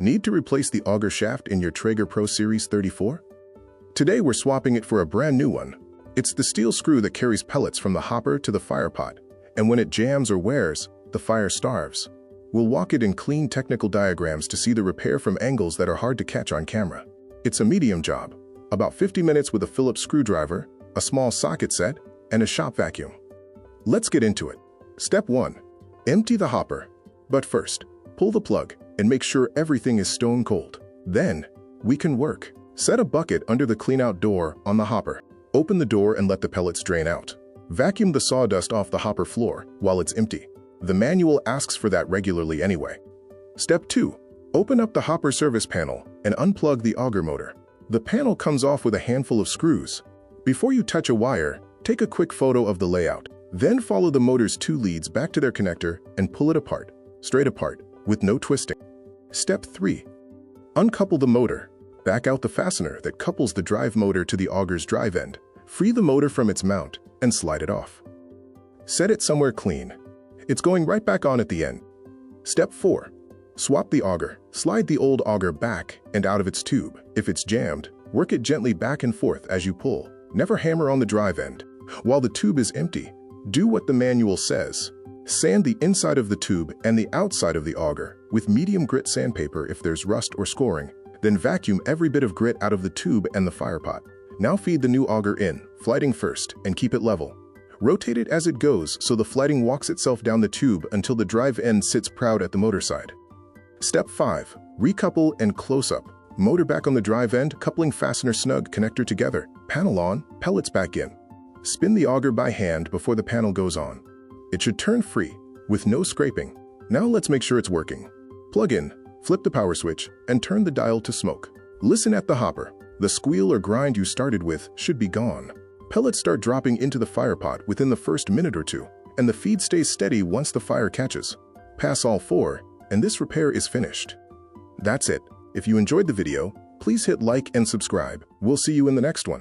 Need to replace the auger shaft in your Traeger Pro Series 34? Today we're swapping it for a brand new one. It's the steel screw that carries pellets from the hopper to the firepot, and when it jams or wears, the fire starves. We'll walk it in clean technical diagrams to see the repair from angles that are hard to catch on camera. It's a medium job, about 50 minutes with a Phillips screwdriver, a small socket set, and a shop vacuum. Let's get into it. Step 1. Empty the hopper. But first, pull the plug and make sure everything is stone cold. Then, we can work. Set a bucket under the cleanout door on the hopper. Open the door and let the pellets drain out. Vacuum the sawdust off the hopper floor while it's empty. The manual asks for that regularly anyway. Step 2. Open up the hopper service panel and unplug the auger motor. The panel comes off with a handful of screws. Before you touch a wire, take a quick photo of the layout. Then follow the motor's 2 leads back to their connector and pull it apart, straight apart, with no twisting. Step 3. Uncouple the motor. Back out the fastener that couples the drive motor to the auger's drive end. Free the motor from its mount and slide it off. Set it somewhere clean. It's going right back on at the end. Step 4. Swap the auger. Slide the old auger back and out of its tube. If it's jammed, work it gently back and forth as you pull. Never hammer on the drive end. While the tube is empty, do what the manual says. Sand the inside of the tube and the outside of the auger with medium grit sandpaper if there's rust or scoring. Then vacuum every bit of grit out of the tube and the firepot. Now feed the new auger in, flighting first, and keep it level. Rotate it as it goes so the flighting walks itself down the tube until the drive end sits proud at the motor side. Step 5. Recouple and close up. Motor back on the drive end, coupling fastener snug, connector together. Panel on, pellets back in. Spin the auger by hand before the panel goes on. It should turn free, with no scraping. Now let's make sure it's working. Plug in, flip the power switch, and turn the dial to smoke. Listen at the hopper. The squeal or grind you started with should be gone. Pellets start dropping into the firepot within the first minute or two, and the feed stays steady once the fire catches. Pass all 4, and this repair is finished. That's it. If you enjoyed the video, please hit like and subscribe. We'll see you in the next one.